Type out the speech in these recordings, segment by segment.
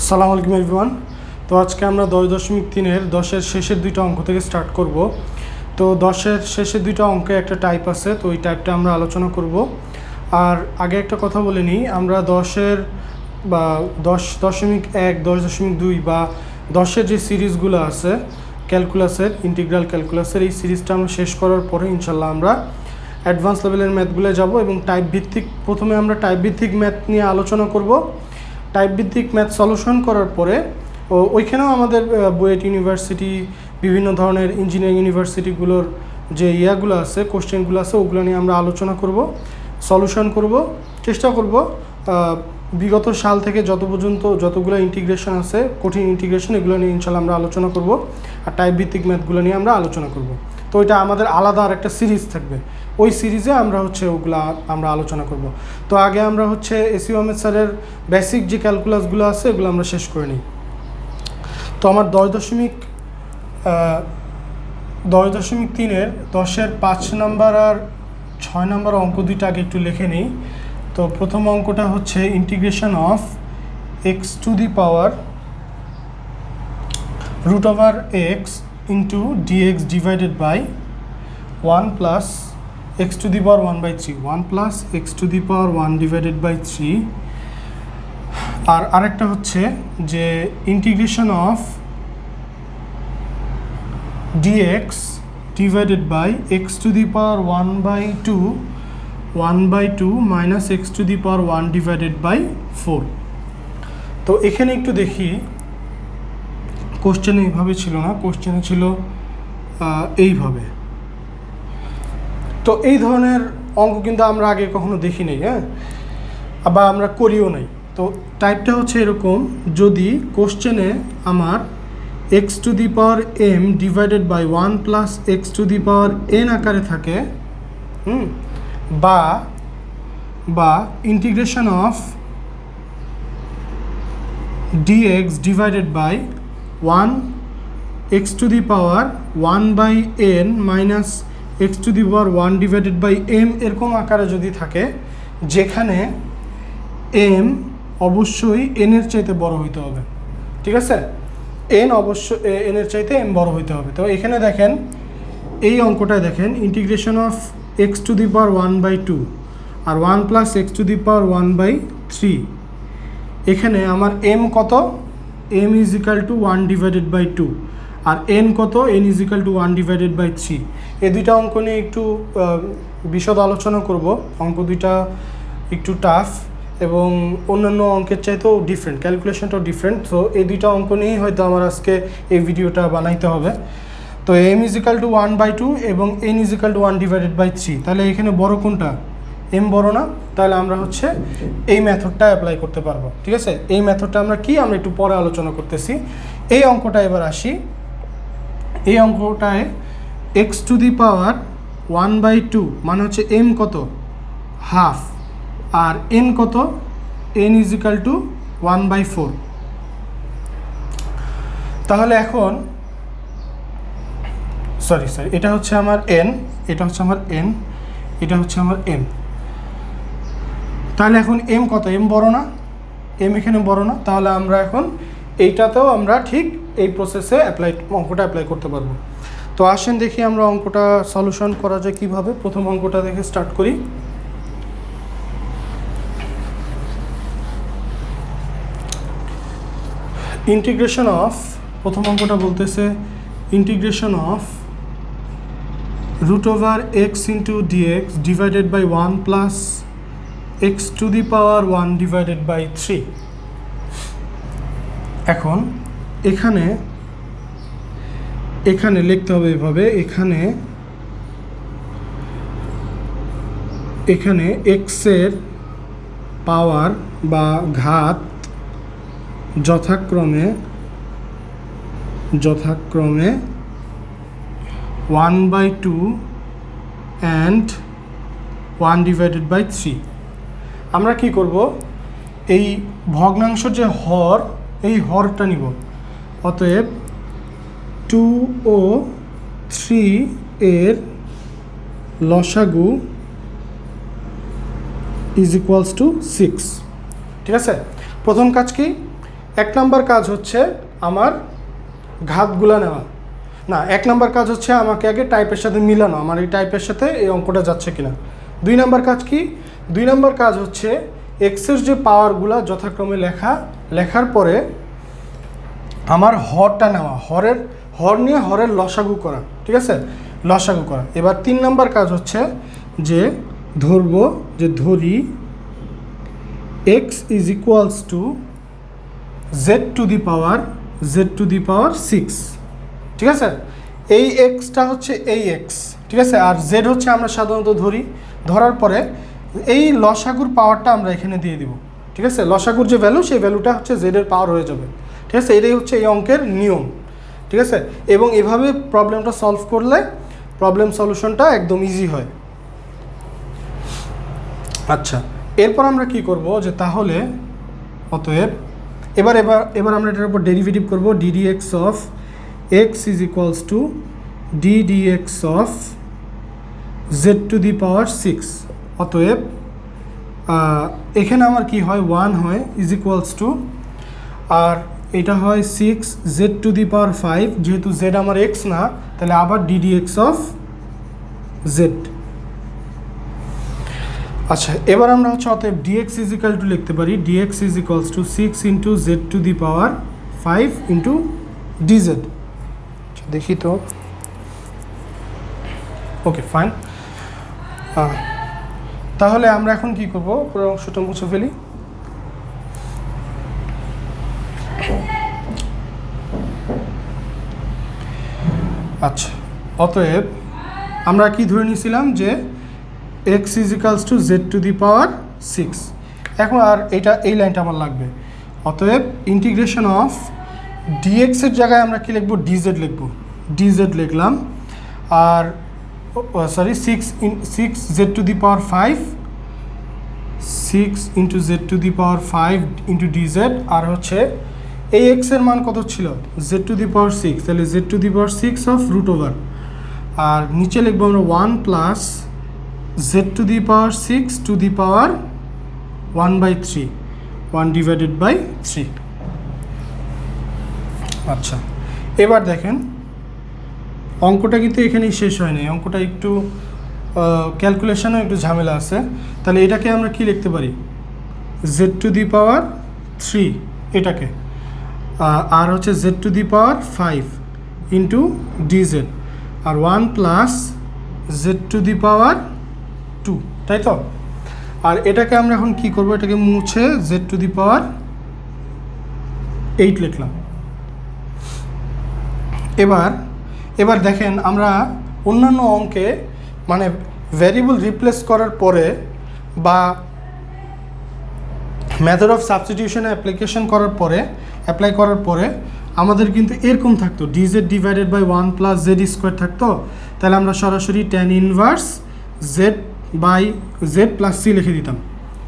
আসসালামু আলাইকুম এভরিওয়ান। তো আজকে আমরা 10.3-এর 10-এর শেষের দুইটা অঙ্ক থেকে স্টার্ট করব। তো 10-এর শেষের দুইটা অঙ্কে একটা টাইপ আছে, তো ওই টাইপটা আমরা আলোচনা করব। আর আগে একটা কথা বলে নিই, আমরা 10-এর বা 10.1, 10.2 বা 10-এর যে সিরিজগুলো আছে ক্যালকুলাসের, ইন্টিগ্রাল ক্যালকুলাসের, এই সিরিজটা আমরা শেষ করার পরে ইনশাল্লাহ আমরা অ্যাডভান্স লেভেলের ম্যাথগুলো যাব এবং টাইপ ভিত্তিক, প্রথমে আমরা টাইপ ভিত্তিক ম্যাথ নিয়ে আলোচনা করব। টাইপ ভিত্তিক ম্যাথ সলিউশন করার পরে ওইখানেও আমাদের বুয়েট ইউনিভার্সিটি, বিভিন্ন ধরনের ইঞ্জিনিয়ারিং ইউনিভার্সিটিগুলোর যে ইয়াগুলো আছে, কোশ্চেনগুলো আছে, ওগুলো নিয়ে আমরা আলোচনা করব, সলিউশন করব, চেষ্টা করব বিগত সাল থেকে যতগুলো ইন্টিগ্রেশন আছে, কঠিন ইন্টিগ্রেশন, এগুলো নিয়ে ইনশাল্লাহ আমরা আলোচনা করব। আর টাইপ ভিত্তিক ম্যাথগুলো নিয়ে আমরা আলোচনা করব। তো এটা আমাদের আলাদা আর একটা সিরিজ থাকবে, ওই সিরিজে আমরা আমরা আলোচনা করব। তো আগে আমরা এসইউ আহমেদ স্যারের বেসিক যে ক্যালকুলাসগুলো আছে এগুলো আমরা শেষ করে নিই। তো আমার 10.3-এর 10-এর 5 নাম্বার আর 6 নাম্বার অঙ্ক দুইটা আগে একটু লিখে নিই। তো প্রথম অঙ্কটা হচ্ছে integration of x to the power √x into dx divided by 1 plus x to the power 1/3, 1 plus x to the power 1 divided by 3। আর আরেকটা হচ্ছে যে integration of dx divided by x to the power 1/2 minus x to the power 1 divided by 4। তো এখানে একটু দেখি, কোশ্চেনে এইভাবে ছিল না, কোশ্চেনে ছিল এইভাবে। তো এই ধরনের অঙ্ক কিন্তু আমরা আগে কখনো দেখি নাই, বা আমরা করিও নাই। তো টাইপটা হচ্ছে এরকম, যদি কোশ্চেনে আমার x to the power m divided by 1 plus x to the power n আকারে থাকে, বা integration of dx divided by 1 x to the power 1/n minus x to the power 1 divided by m এরকম আকারে যদি থাকে, যেখানে m অবশ্যই n এর চাইতে বড় হইতে হবে, ঠিক আছে? n অবশ্যই n এর চাইতে m বড় হইতে হবে। তো এখানে দেখেন, এই অঙ্কটায় দেখেন integration of x to the power 1/2 আর 1 plus x to the power 1/3, এখানে আমার m কত? m is equal to 1 divided by 2, R n কত? n is equal to 1 divided by 3। এই দুইটা অঙ্ক নিয়ে একটু বিশদ আলোচনা করব। অঙ্ক দুইটা একটু টাফ এবং অন্যান্য অঙ্কের চাইতেও ডিফারেন্ট, ক্যালকুলেশনটাও ডিফারেন্ট। তো এই দুইটা অঙ্ক নিয়েই হয়তো আমার আজকে এই ভিডিওটা বানাইতে হবে। তো m is equal to 1/2 এবং n is equal to 1 divided by 3, তাহলে এখানে বড় কোনটা? m বড় না? তাহলে আমরা এই মেথডটা অ্যাপ্লাই করতে পারবো, ঠিক আছে? এই মেথডটা আমরা একটু পরে আলোচনা করতেছি। এই অঙ্কটা এবার আসি। এই অঙ্কটায় x টু দি পাওয়ার 1/2 মানে হচ্ছে m কত? হাফ, আর n কত? n is equal to 1/4। তাহলে এখন সরি এটা হচ্ছে আমার n, এটা হচ্ছে আমার n, এটা হচ্ছে আমার m। তাহলে এখন m কত? m বড় না? m এখানে বড় না? তাহলে আমরা এখন এইটাতেও আমরা ঠিক এই প্রসেসে অঙ্কটা অ্যাপ্লাই করতে পারবো। তো আসেন দেখি আমরা অঙ্কটা সলিউশন করা যায় কীভাবে। প্রথম অঙ্কটা দেখে স্টার্ট করি। ইন্টিগ্রেশন অফ, প্রথম অঙ্কটা বলতেছে integration of √x into dx divided by 1 plus x to the power 1 divided by 3। এখন এখানে লিখতে হবে এভাবে, এখানে x এর পাওয়ার বা ঘাত যথাক্রমে 1/2 and 1 divided by 3। আমরা কি করব? এই ভগ্নাংশের যে হর, এই হরটা নিব। অতএব 2 ও 3 এর লসাগু ইজ ইকুয়ালস টু 6, ঠিক আছে? প্রথম কাজ কি? 1 নাম্বার কাজ হচ্ছে আমার ঘাতগুলো নেওয়া, না 1 নাম্বার কাজ হচ্ছে আমাকে আগে টাইপের সাথে মিলানো, আমার এই টাইপের সাথে এই অঙ্কটা যাচ্ছে কিনা। 2 নাম্বার কাজ কি? 2 নাম্বার কাজ হচ্ছে এক্সের যে পাওয়ারগুলো যথাক্রমে লেখার পরে আমার হরটা নেওয়া, হর নিয়ে হরের লসাগু করা, ঠিক আছে, লসাগু করা। এবার 3 নাম্বার কাজ হচ্ছে যে ধরি x is equals to z to the power 6, ঠিক আছে। এই এক্সটা হচ্ছে এই এক্স, ঠিক আছে, আর জেড হচ্ছে আমরা সাধারণত ধরার পরে এই লসাগুর পাওয়ারটা আমরা এখানে দিয়ে দিব, ঠিক আছে। লসাগুর যে ভ্যালু সেই ভ্যালুটা হচ্ছে জেডের পাওয়ার হয়ে যাবে, ঠিক আছে। এটাই হচ্ছে এই অঙ্কের নিয়ম, ঠিক আছে। এবং এভাবে প্রবলেমটা সলভ করলে প্রবলেম সলিউশনটা একদম ইজি হয়। আচ্ছা, এরপর আমরা কি করব যে তাহলে অতএব এবার আমরা এটার উপর ডেরিভেটিভ করব, ddx of x is equals to ddx of z to the power 6। অতএব এখানে আমার কি হয় 1 হয় ইজ ইকুয়ালস টু, আর এটা হয় 6 z টু দি পাওয়ার 5, যেহেতু z আমার x না তাহলে আবার ddx অফ z। আচ্ছা, এবার আমরা হচ্ছে অতএব dx ইজ ইকুয়াল টু লিখতে পারি dx is equals to 6 into z to the power 5 into dz। দেখি তো, ওকে ফাইন। তাহলে আমরা এখন কি করব, পুরো অংশটা মুছে ফেলি। আচ্ছা, অতএব আমরা কি ধরে নিয়েছিলাম যে x is equals to z to the power 6। এখন আর এই লাইনটা আমার লাগবে। অতএব ইন্টিগ্রেশন অফ dx এর জায়গায় আমরা কি লিখব, dz লিখব, dz লিখলাম। আর sorry 6 z to the power 5, 6 into z to the power 5 into dz। আর হচ্ছে এই x এর মান কত ছিল, z টু দি পাওয়ার 6, তাহলে z to the power 6 of root over, আর নিচে লিখবো আমরা 1 plus z to the power 6 to the power 1/3, 1 divided by 3। আচ্ছা, এবার দেখেন অঙ্কটা কিন্তু এখানেই শেষ হয় নাই, অঙ্কটা একটু ক্যালকুলেশনও একটু ঝামেলা আছে। তাহলে এটাকে আমরা কি লিখতে পারি, z টু দি পাওয়ার 3 এটাকে, আর হচ্ছে z to the power 5 into dz, আর 1 plus z to the power 2, তাই তো। আর এটাকে আমরা এখন কি করব, এটাকে মুছে z টু দি পাওয়ার 8 লিখলাম। এবার দেখেন আমরা অন্যান্য অঙ্কে মানে ভ্যারিয়েবল রিপ্লেস করার পরে বা মেথড অফ সাবস্টিটিউশনে অ্যাপ্লাই করার পরে আমাদের কিন্তু এরকম থাকতো dz divided by 1 plus Z square থাকতো। তাহলে আমরা সরাসরি tan inverse z by z plus c লিখে দিতাম,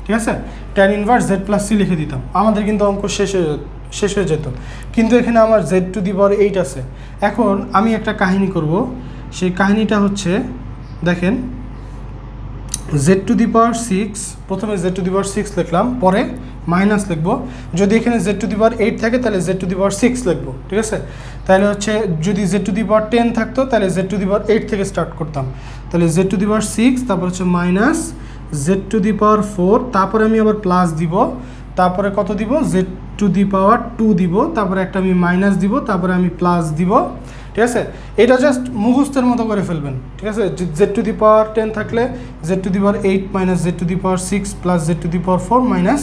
ঠিক আছে, tan inverse z plus c লিখে দিতাম, আমাদের কিন্তু অঙ্ক শেষ হয়ে যেত। কিন্তু এখানে আমার জেড টু দি পাওয়ার 8 আছে। এখন আমি একটা কাহিনী করব, সেই কাহিনীটা হচ্ছে দেখেন জেড টু দি পাওয়ার 6, প্রথমে জেড টু দি পাওয়ার 6 লিখলাম, পরে মাইনাস লিখবো। যদি এখানে জেড টু দি পাওয়ার 8 থাকে তাহলে জেড টু দি পাওয়ার 6 লিখবো, ঠিক আছে। তাহলে হচ্ছে যদি জেড টু দি পাওয়ার 10 থাকতো তাহলে জেড টু দি পাওয়ার 8 থেকে স্টার্ট করতাম। তাহলে জেড টু দি পাওয়ার 6, তারপর হচ্ছে minus Z to the power 4, তারপরে আমি আবার প্লাস দিব, তারপরে কত দিব, জেড টু দি পাওয়ার 2 দিব, তারপরে একটা আমি মাইনাস দিব, তারপরে আমি প্লাস দিব, ঠিক আছে। এটা জাস্ট মুখস্থের মতো করে ফেলবেন, ঠিক আছে। জেড টু দি পাওয়ার 10 থাকলে z to the power 8 minus Z to the power 6 plus Z to the power 4 minus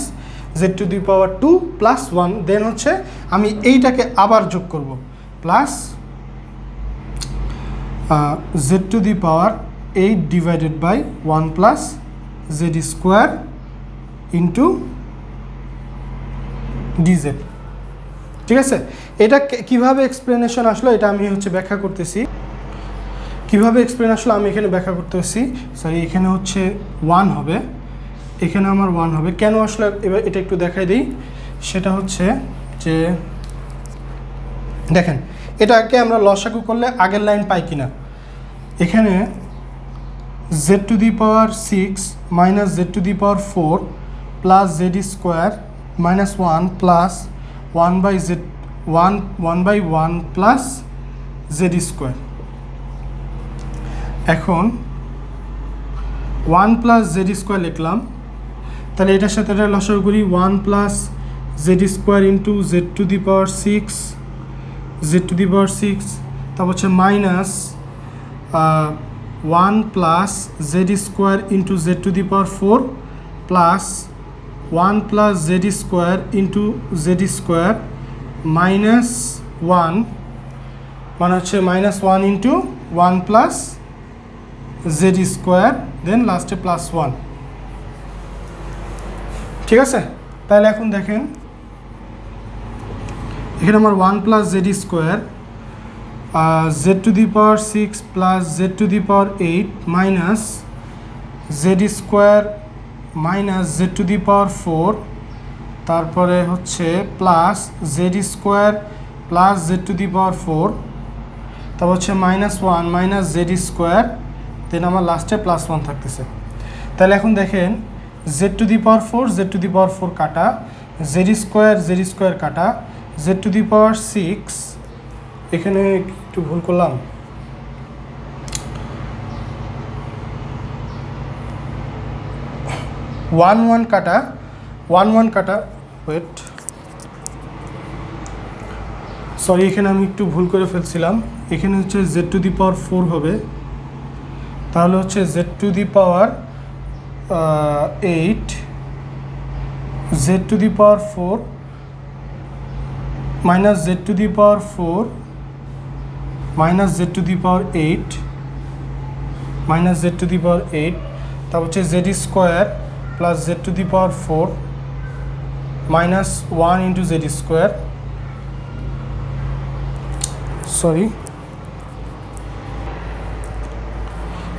Z to the power 2 plus 1। Then হচ্ছে আমি এইটাকে আবার যোগ করব, plus Z to the power 8 divided by 1 plus Z square into dz, ঠিক আছে। এটা কিভাবে এক্সপ্লেনেশন আসলো এটা আমি হচ্ছে ব্যাখ্যা করতেছি, কিভাবে এক্সপ্লেন আসলো আমি এখানে ব্যাখ্যা করতেছি। সরি, এখানে হচ্ছে 1 হবে, এখানে আমার 1 হবে, কেন আসলে এবার এটা একটু দেখাই দিই। সেটা হচ্ছে যে দেখেন এটাকে আমরা লসাগু করলে আগের লাইন পাই কিনা। এখানে Z to the power 6 minus Z to the power 4 plus Z square minus 1 plus 1/1 plus Z square. এখন 1 প্লাস জেড স্কোয়ার লিখলাম, তাহলে এটার সাথে এটা লসাগু করি, 1 plus Z square into Z to the power 6, তারপর হচ্ছে minus 1 plus Z square into Z to the power 4 plus 1 plus Z square into Z square minus 1, মানে হচ্ছে -1 into 1 plus Z square, then লাস্টে +1। ঠিক আছে, তাহলে এখন দেখেন এখানে আমার 1 plus Z square Z to the power 6 plus Z to the power 8 minus Z square minus Z to the power 4, তারপরে হচ্ছে plus Z square plus Z to the power 4, তারপর হচ্ছে -1 মাইনাস জেড স্কোয়ার, দেন আমার লাস্টে +1 থাকতেছে। তাহলে এখন দেখেন জেড টু দি পাওয়ার 4 কাটা, জেড স্কোয়ার কাটা, জেড টু দি পাওয়ার 6, এখানে একটু ভুল করলাম, ওয়ান কাটা, ওয়েট, সরি এখানে আমি একটু ভুল করে ফেলছিলাম, এখানে হচ্ছে জেড টু দি পাওয়ার 4 হবে, তাহলে হচ্ছে Z to the power 8 Z to the power 4 minus Z to the power 4 minus Z to the power 8 minus Z to the power 8, তারপর হচ্ছে Z square plus Z to the power 4 minus 1 into Z square, sorry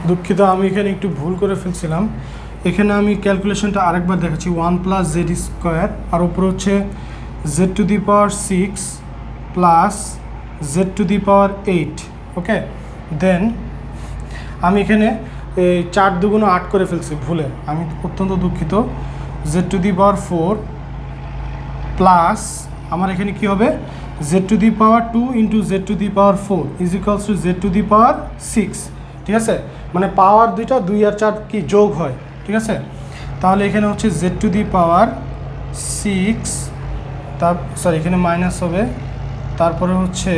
দুঃখিত, আমি এখানে একটু ভুল করে ফেলছিলাম, এখানে আমি ক্যালকুলেশনটা আরেকবার দেখাচ্ছি, 1 প্লাস জেড স্কোয়ার আর উপরে হচ্ছে Z to the power 6 plus Z to the power 8, okay. Then আমি এখানে এই 4 দুগুণ 8 করে ফেলছি ভুলে, আমি অত্যন্ত দুঃখিত, Z to the power 4 plus আমার এখানে কি হবে Z to the power 2 into Z to the power 4 is equals to Z to the power 6, ঠিক আছে, মানে পাওয়ার দুইটা 2 আর 4 কি যোগ হয়, ঠিক আছে। তাহলে এখানে হচ্ছে জেড টু দি পাওয়ার 6, তার সরি এখানে মাইনাস হবে, তারপরে হচ্ছে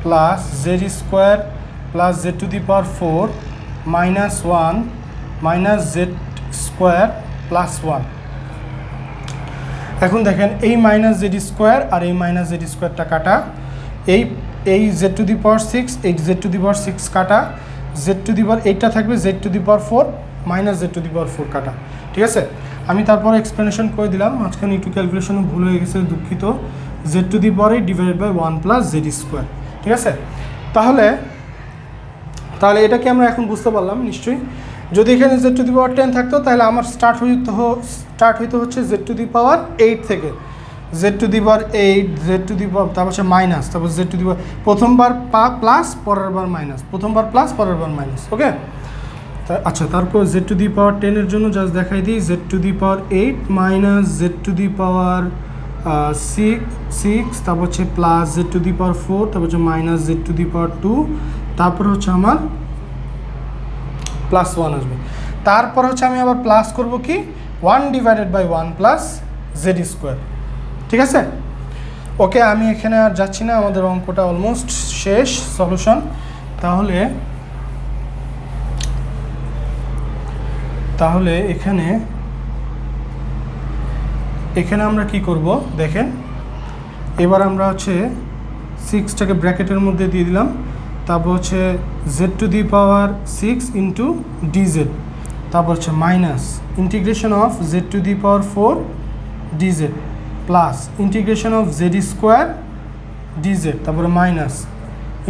plus Z square plus Z to the power 4 -1 minus Z square +1। এখন দেখেন এই মাইনাস জেড স্কোয়ার আর এই মাইনাস জেড স্কোয়ারটা কাটা, এই জেড টু দি পাওয়ার 6 এই জেড টু দি পাওয়ার 6 কাটা, জেড টু দি পাওয়ার 8টা থাকবে, Z to the power 4 minus Z to the power 4 কাটা, ঠিক আছে। আমি তারপর এক্সপ্লেনেশন করে দিলাম, মাঝখানে একটু ক্যালকুলেশনে ভুল হয়ে গেছে, দুঃখিত, Z to the power 8 divided by 1 plus Z square, ঠিক আছে। তাহলে এটা কি আমরা এখন বুঝতে পারলাম নিশ্চয়ই। যদি এখানে জেড টু দি পাওয়ার 10 থাকতো তাহলে আমার স্টার্ট হইতে হচ্ছে জেড টু দি পাওয়ার 8 থেকে, Z to the power 8 Z to the power, তারপর হচ্ছে মাইনাস, তারপর জেড টু দি পাওয়ার, প্রথমবার প্লাস পরের বার মাইনাস, প্রথমবার প্লাস পরের বার মাইনাস, ওকে। আচ্ছা, তারপর জেড টু দি পাওয়ার 10 এর জন্য জাস্ট দেখাই দিই, Z to the power 8 minus Z to the power 6, তারপর হচ্ছে plus Z to the power 4, তারপর হচ্ছে minus Z to the power 2, তারপর হচ্ছে আমার +1 আসবে, তারপর হচ্ছে আমি আবার প্লাস করব কি 1 divided by 1 plus Z square, ঠিক আছে। ওকে, আমি এখানে আর যাচ্ছি না, আমাদের অঙ্কটা অলমোস্ট শেষ সলিউশন। তাহলে এখানে আমরা কি করব দেখেন, এবার আমরা হচ্ছে 6টাকে ব্র্যাকেটের মধ্যে দিয়ে দিলাম, তারপর হচ্ছে Z to the power 6 into dz, তারপর হচ্ছে minus integration of Z to the power 4 dz plus integration of z square dz, তারপরে মাইনাস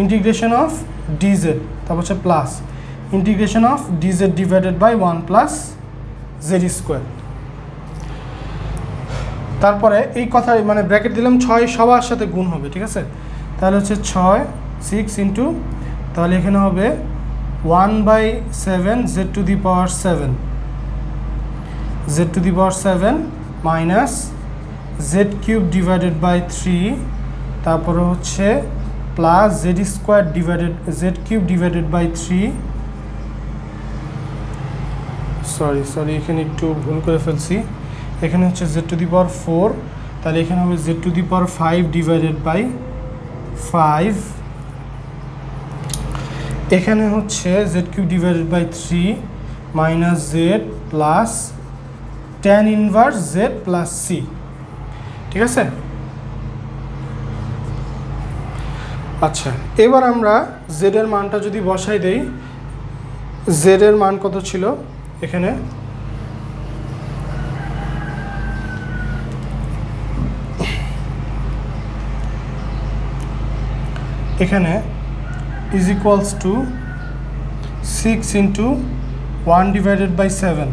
ইন্টিগ্রেশন অফ ডিজেড, তারপর হচ্ছে plus integration of dz divided by 1 plus Z square. তারপরে এই কথা মানে bracket দিলাম, 6 সবার সাথে গুণ হবে, ঠিক আছে। তাহলে হচ্ছে 6 ইন্টু, তাহলে এখানে হবে 1/7 z to the power 7 minus z cube divided by 3, তারপরে হচ্ছে plus Z square divided z cube divided by 3, sorry এখানে একটু ভুল করে ফেলছি, এখানে হচ্ছে জেড টু দি পাওয়ার 4, তাহলে এখানে হবে Z to the power 5 divided by 5, এখানে হচ্ছে z cube divided by 3 minus z plus tan inverse z plus c. ঠিক আছে, আচ্ছা এবার আমরা জেড এর মানটা যদি বসাই দেই, জেড এর মান কত ছিল এখানে, এখানে is equals to 6 into 1 divided by 7,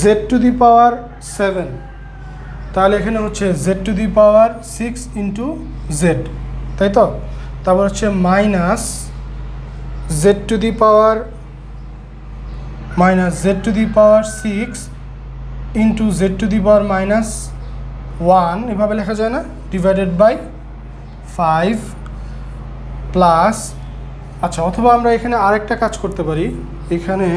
Z to the power 7, তাহলে এখানে হচ্ছে Z to the power 6 into Z, তাই তো, তারপর হচ্ছে minus Z to the power Z to the power 6 into Z to the power minus 1, এভাবে লেখা যায় না, ডিভাইডেড বাই 5 প্লাস, আচ্ছা অথবা আমরা এখানে আরেকটা কাজ করতে পারি, এখানে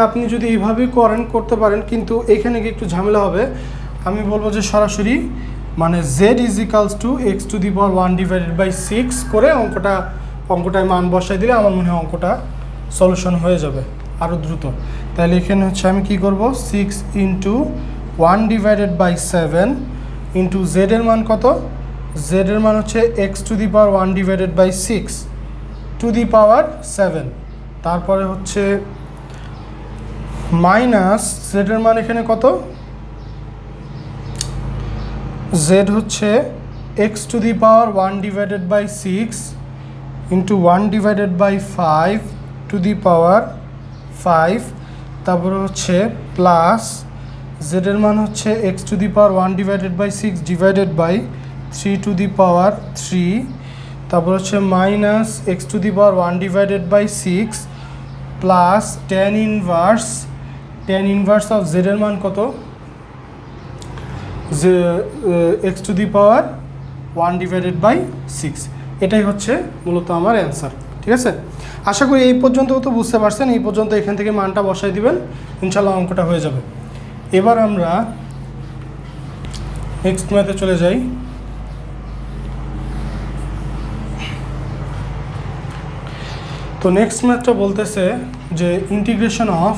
আপনি যদি এইভাবেই করতে পারেন, কিন্তু এখানে কি একটু ঝামেলা হবে, আমি বলবো যে সরাসরি মানে z is equals to x to the power 1 divided by 6 করে অঙ্কটায় মান বসাই দিলে আমার মনে হয় অঙ্কটা সলিউশন হয়ে যাবে আরও দ্রুত। তাহলে এখানে হচ্ছে আমি কি করব, 6 into 1 divided by 7 into Z এর মান কত, জেড এর মান হচ্ছে x to the power 1 divided by 6 to the power 7, তারপরে হচ্ছে মাইনাস জেড এর মান এখানে কত, জেড হচ্ছে x to the power 1 divided by 6 into 1 divided by 5 to the power 5, তারপরে হচ্ছে প্লাস জেড এর মান হচ্ছে x to the power 1 divided by 6 divided by 3 to the power 3, তারপর হচ্ছে minus x to the power 1 divided by 6 plus tan inverse of Z এর মান কত, যে X to the power 1 divided by 6, এটাই হচ্ছে মূলত আমার অ্যান্সার। ঠিক আছে, আশা করি এই পর্যন্ত তো বুঝতে পারছেন, এই পর্যন্ত এখান থেকে মানটা বসাই দিবেন, ইনশাল্লাহ অঙ্কটা হয়ে যাবে। এবার আমরা নেক্সট ম্যাথে চলে যাই। তো নেক্সট ম্যাথটা বলতেছে যে integration of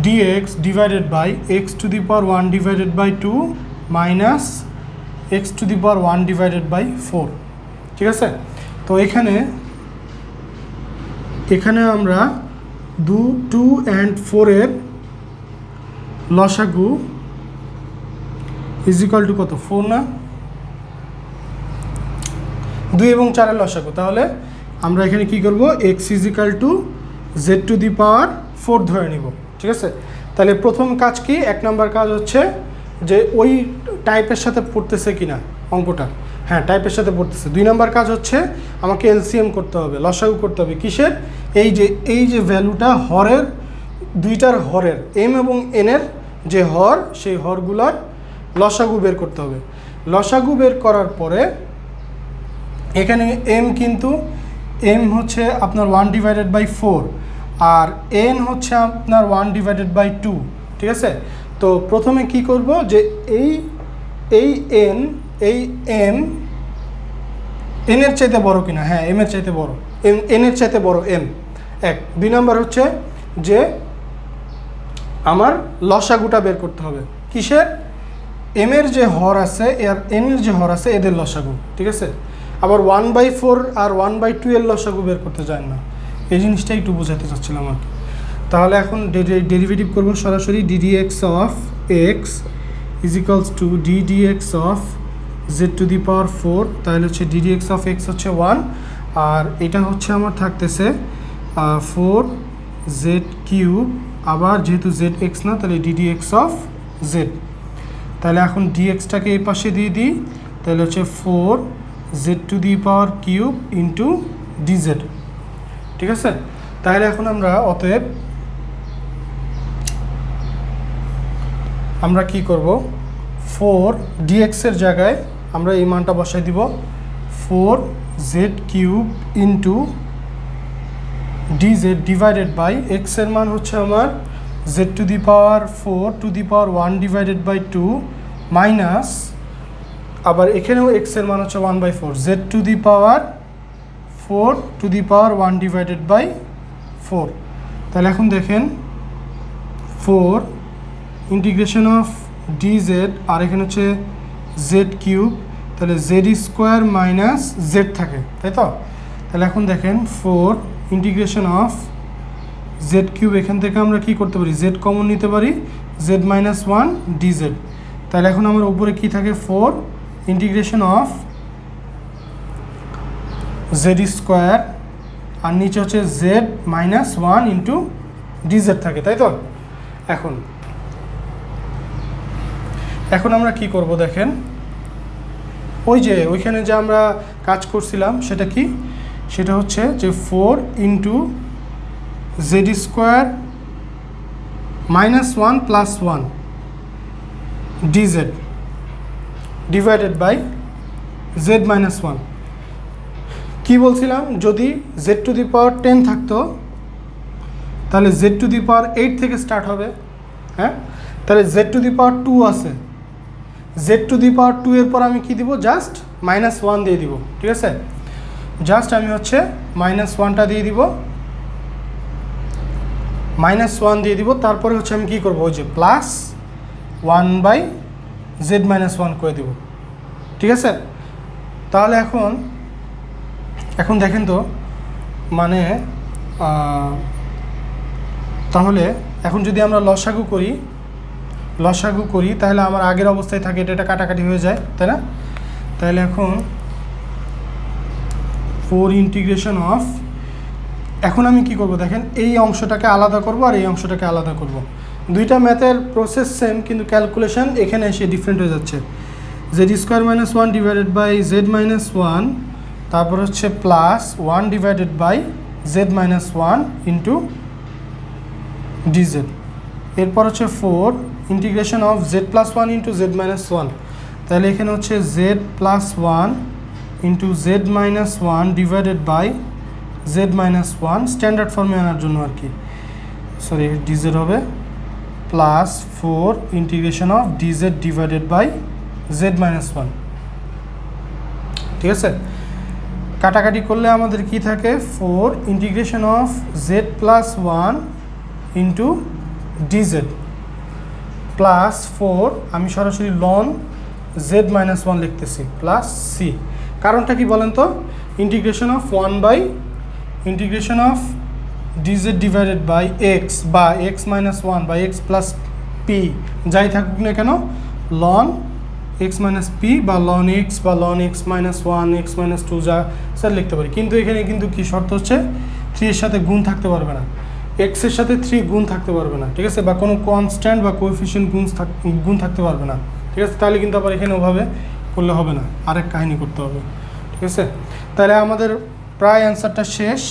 dx divided by x to the power 1 divided by 2 minus x to the power 1 divided by 4। ঠিক আছে, তো এখানে আমরা 2 and 4 এর লসাগু ইজ ইকুয়াল টু কত, 4 না, 2 এবং 4 এর লসাগু, তাহলে আমরা এখানে কি করব, X is equal to Z to the power 4 ধরে নিব। ঠিক আছে, তাহলে প্রথম কাজ কি, 1 নম্বর কাজ হচ্ছে যে ওই টাইপের সাথে পড়তেছে কিনা অঙ্কটা, হ্যাঁ টাইপের সাথে পড়তেছে। 2 নম্বর কাজ হচ্ছে আমাকে এলসিএম করতে হবে, লসাগু করতে হবে, কিসের, এই যে ভ্যালুটা হরের, দুইটার হরের এম এবং এনের যে হর, সেই হরগুলার লসাগু বের করতে হবে। লসাগু বের করার পরে এখানে এম হচ্ছে আপনার 1 ডিভাইডেড বাই 4 আর এন হচ্ছে আপনার 1 ডিভাইডেড বাই 2। ঠিক আছে, তো প্রথমে কি করব যে এই এম এনের চাইতে বড় কিনা, হ্যাঁ এম এর চাইতে বড়, এনের চাইতে বড় এম 1। 2 নম্বর হচ্ছে যে আমার লসাগুটা বের করতে হবে, কিসের, এম এর যে হর আছে আর এন এর যে হর আছে এদের লসাগু। ঠিক আছে, আবার 1/4 আর 1/2 এর লসাগু বের করতে যায় না, এই জিনিসটা একটু বোঝাতে চাচ্ছিলাম আর কি। তাহলে এখন ডেরিভেটিভ করব সরাসরি, ddx of X is equals to ddx of Z to the power 4, তাহলে হচ্ছে ddx অফ এক্স হচ্ছে 1 আর এটা হচ্ছে আমার থাকতেছে 4 জেড কিউব, আবার যেহেতু জেড এক্স না তাহলে ddx অফ জেড, তাহলে এখন dxটাকে এই পাশে দিয়ে দিই, তাহলে হচ্ছে 4 Z to the power cube into dz. ঠিক আছে, তাহলে এখন আমরা অতএব আমরা কি করব 4 dx এর জায়গায় আমরা এই মানটা বসাই দিব 4z³ into dz divided by x এর মান হচ্ছে আমার z⁴ to the power 1 divided by 2 minus আবার এখানেও x এর মান হচ্ছে 1/4 z⁴ to the power 1 divided by 4। তাহলে এখন দেখেন 4 ইন্টিগ্রেশন অফ dz আর এখানে হচ্ছে z³ তাহলে z² মাইনাস z থাকে, তাই তো? তাহলে এখন দেখেন 4 ইন্টিগ্রেশন অফ z³ এখান থেকে আমরা কি করতে পারি, z কমন নিতে পারি, z মাইনাস 1 dz। তাহলে এখন আমার উপরে কি থাকে 4 ইন্টিগ্রেশন অফ z² আর নিচে হচ্ছে z মাইনাস 1 ইন্টু dz থাকে, তাই তো? এখন আমরা কি করব দেখেন, ওই যে ওইখানে যে আমরা কাজ করছিলাম সেটা কি, সেটা হচ্ছে যে 4 into z² minus 1 plus 1 dz divided by z minus 1। কী বলছিলাম, যদি z⁴ থাকতো তাহলে z⁴ থেকে স্টার্ট হবে, হ্যাঁ? তাহলে z⁴ আছে, z⁴ এর পর আমি কি দিব, জাস্ট মাইনাস 1 দিয়ে দিব, ঠিক আছে? জাস্ট আমি হচ্ছে মাইনাস 1টা দিয়ে দিব, মাইনাস 1 দিয়ে দিব, তারপরে হচ্ছে আমি কি করব, ওই যে প্লাস 1/z মাইনাস 1 করে দিব, ঠিক আছে? তাহলে এখন দেখেন তো, মানে তাহলে এখন যদি আমরা লসাগু করি তাহলে আমার আগের অবস্থায় থাকে, এটা কাটাকাটি হয়ে যায়, তাই না? তাহলে এখন 4 ইন্টিগ্রেশন অফ, এখন আমি কি করব দেখেন, এই অংশটাকে আলাদা করব আর এই অংশটাকে আলাদা করব। দুইটা ম্যাথের প্রসেস সেম, কিন্তু ক্যালকুলেশন এখানে এসে ডিফারেন্ট হয়ে যাচ্ছে। z² minus 1 divided by z minus 1, তারপর হচ্ছে plus 1 divided by z minus 1 into dz। এরপর হচ্ছে 4 integration of z plus 1 into z minus 1, তাহলে এখানে হচ্ছে z plus 1 into z minus 1 divided by z minus 1, standard ফর্মে আনার জন্য আর কি, সরি dz হবে plus 4 integration of dz divided by z minus 1, ঠিক আছে? কাটাকাটি করলে আমাদের কি থাকে, 4 integration of z plus 1 into dz plus 4, আমি সরাসরি লন z মাইনাস 1 লিখতেছি, প্লাস c। কারণটা কি বলেন তো, ইন্টিগ্রেশন অফ 1/ইন্টিগ্রেশন of dz divided by x বা x মাইনাস 1 বা x প্লাস p যাই থাকুক না কেন, লন x মাইনাস p বা লন x বা লন x মাইনাস 1 x মাইনাস 2 যা স্যার লিখতে পারি। কিন্তু এখানে কিন্তু কি শর্ত হচ্ছে, 3 এর সাথে গুণ থাকতে পারবে না, x এর সাথে 3 গুণ থাকতে পারবে না, ঠিক আছে? বা কোনো কনস্ট্যান্ট বা কোএফিশিয়েন্ট গুণ থাকতে পারবে না, ঠিক আছে? তাহলে কিন্তু আবার এখানে ওভাবে করলে হবে না, আরেক কাহিনী করতে হবে, ঠিক আছে? তাহলে আমাদের প্রায় অ্যান্সারটা শেষ।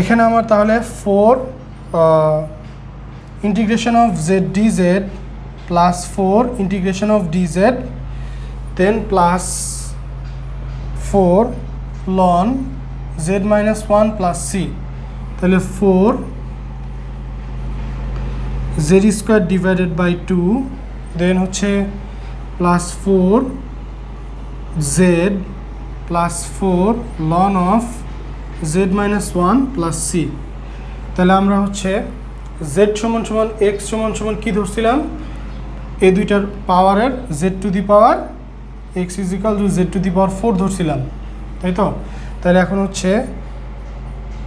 এখানে আমার তাহলে 4 integration of z dz plus 4 integration of dz then plus 4 ln z minus 1 plus c, তাহলে 4 z² ডিভাইডেড বাই 2 দেন হচ্ছে plus 4 z plus 4 ln of z minus 1 plus c। তাহলে আমরা হচ্ছে z সমান সমান x সমান সমান কী ধরছিলাম, এই দুইটার পাওয়ারের z⁴ x is equal to z⁴ ধরছিলাম, তাই তো? তাহলে এখন হচ্ছে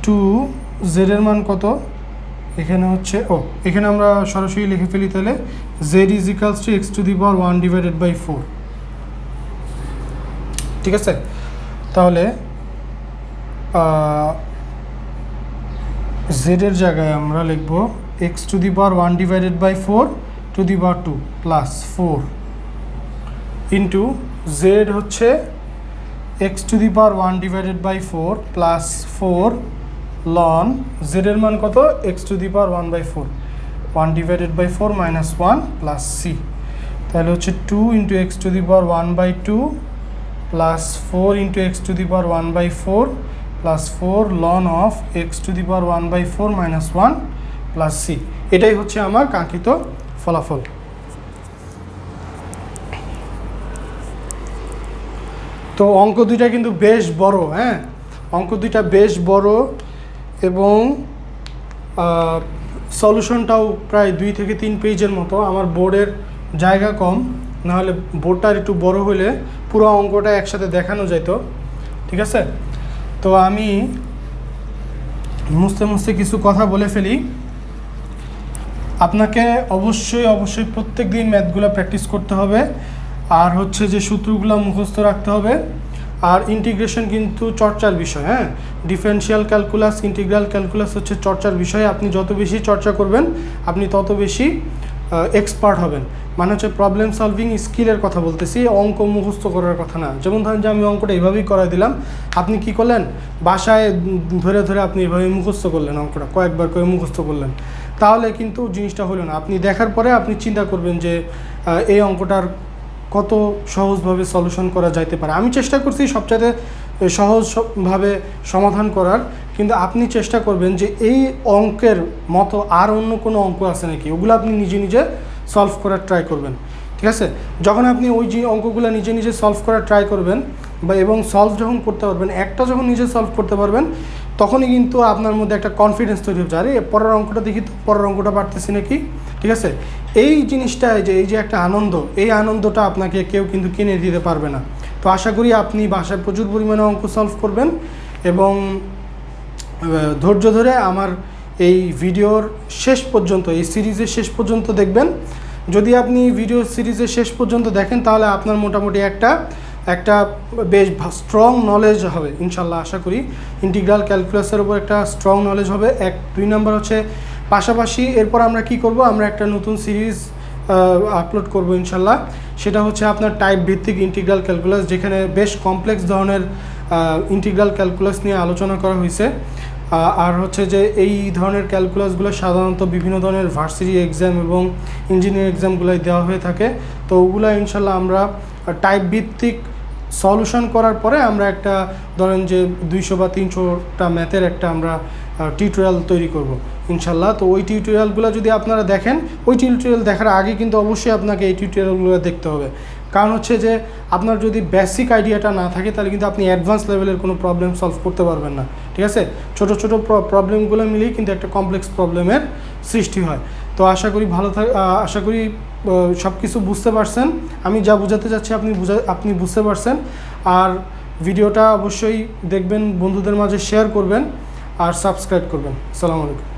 2z এর মান কত, এখানে হচ্ছে এখানে আমরা সরাসরি লিখে ফেলি, তাহলে z is equals to x⁴ 1 divided by 4, ঠিক আছে? তাহলে z এর জায়গায় আমরা লিখব x⁴ 1 divided by 4 to the power 2 plus 4 into z হচ্ছে x to the power 1 divided by 4 plus 4 ln z এর মান কত এক্স to the power 1 by 4 1 divided by 4 minus 1 plus c তাহলে হচ্ছে 2 into x to the power 1 by 2 plus 4 into x to the power 1 by 4 plus 4 ln of x to the power 1 by 4 minus 1 plus c এটাই হচ্ছে আমার কাঙ্ক্ষিত ফলাফল। তো অঙ্ক দুইটা কিন্তু বেশ বড়, হ্যাঁ অঙ্ক দুইটা বেশ বড় এবং সলিউশনটাও প্রায় 2 থেকে 3 পেজের মতো। আমার বোর্ডের জায়গা কম, নাহলে বোর্ডটা একটু বড় হলে পুরো অঙ্কটা একসাথে দেখানো যেত, ঠিক আছে। তো আমি মুছতে কিছু কথা বলে ফেলি। আপনাকে অবশ্যই প্রত্যেক দিন ম্যাথগুলো প্র্যাকটিস করতে হবে, আর হচ্ছে যে সূত্রগুলো মুখস্থ রাখতে হবে। আর ইন্টিগ্রেশন কিন্তু চর্চার বিষয়, হ্যাঁ ডিফারেনশিয়াল ক্যালকুলাস ইন্টিগ্রাল ক্যালকুলাস হচ্ছে চর্চার বিষয়। আপনি যত বেশি চর্চা করবেন আপনি তত বেশি এক্সপার্ট হবেন। মানে হচ্ছে প্রবলেম সলভিং স্কিলের কথা বলতেছি, অঙ্ক মুখস্থ করার কথা না। যেমন ধরেন যে আমি অঙ্কটা এইভাবেই করাই দিলাম, আপনি কি করলেন বাসায় ধরে আপনি এভাবে মুখস্থ করলেন, অঙ্কটা কয়েকবার করে মুখস্থ করলেন, তাহলে কিন্তু জিনিসটা হলো না। আপনি দেখার পরে আপনি চিন্তা করবেন যে এই অঙ্কটার কত সহজভাবে সলিউশন করা যাইতে পারে। আমি চেষ্টা করছি সবচাইতে সহজভাবে সমাধান করার, কিন্তু আপনি চেষ্টা করবেন যে এই অঙ্কের মতো আর অন্য কোনো অঙ্ক আছে নাকি, ওগুলো আপনি নিজে সলভ করার ট্রাই করবেন, ঠিক আছে। যখন আপনি ওই যে অঙ্কগুলো নিজে সলভ করার ট্রাই করবেন বা এবং সলভ যখন করতে পারবেন, একটা যখন নিজে সলভ করতে পারবেন, তখনই কিন্তু আপনার মধ্যে একটা কনফিডেন্স তৈরি হচ্ছে, আরে পরের অঙ্কটা দেখি তো পরের অঙ্কটা পারতেছি নাকি, ঠিক আছে। এই জিনিসটা এই যে একটা আনন্দ, এই আনন্দটা আপনাকে কেউ কিন্তু কিনে দিতে পারবে না। তো আশা করি আপনি বাসায় প্রচুর পরিমাণে অঙ্ক সলভ করবেন এবং ধৈর্য ধরে আমার এই ভিডিওর শেষ পর্যন্ত, এই সিরিজের শেষ পর্যন্ত দেখবেন। যদি আপনি ভিডিও সিরিজের শেষ পর্যন্ত দেখেন তাহলে আপনার মোটামুটি একটা বেশ স্ট্রং নলেজ হবে ইনশাল্লাহ। আশা করি ইন্টিগ্রাল ক্যালকুলাসের উপর একটা স্ট্রং নলেজ হবে। 2 নম্বর হচ্ছে পাশাপাশি এরপর আমরা কি করব, আমরা একটা নতুন সিরিজ আপলোড করব ইনশাল্লাহ। সেটা হচ্ছে আপনার টাইপ ভিত্তিক ইন্টিগ্রাল ক্যালকুলাস, যেখানে বেশ কমপ্লেক্স ধরনের ইন্টিগ্রাল ক্যালকুলাস নিয়ে আলোচনা করা হয়েছে। আর হচ্ছে যে এই ধরনের ক্যালকুলাসগুলো সাধারণত বিভিন্ন ধরনের ভার্সিটি এক্সাম এবং ইঞ্জিনিয়ারিং এক্সামগুলোয় দেওয়া হয়ে থাকে। তো ওগুলো ইনশাল্লাহ আমরা টাইপ ভিত্তিক সলিউশন করার পরে আমরা একটা ধরেন যে 200 বা 300টা ম্যাথের একটা আমরা টিউটোরিয়াল তৈরি করব ইনশাল্লাহ। তো ওই টিউটোরিয়ালগুলো যদি আপনারা দেখেন, ওই টিউটোরিয়াল দেখার আগে কিন্তু অবশ্যই আপনাকে এই টিউটোরিয়ালগুলো দেখতে হবে। কারণ হচ্ছে যে আপনার যদি বেসিক আইডিয়াটা না থাকে তাহলে কিন্তু আপনি অ্যাডভান্স লেভেলের কোনো প্রবলেম সলভ করতে পারবেন না, ঠিক আছে। ছোট প্রবলেমগুলো মিলিয়ে কিন্তু একটা কমপ্লেক্স প্রবলেমের সৃষ্টি হয়। তো আশা করি আশা করি সব কিছু বুঝতে পারছেন। আমি যা বোঝাতে চাচ্ছি আপনি বুঝতে পারছেন। আর ভিডিওটা অবশ্যই দেখবেন, বন্ধুদের মাঝে শেয়ার করবেন আর সাবস্ক্রাইব করবেন। আসসালামু আলাইকুম।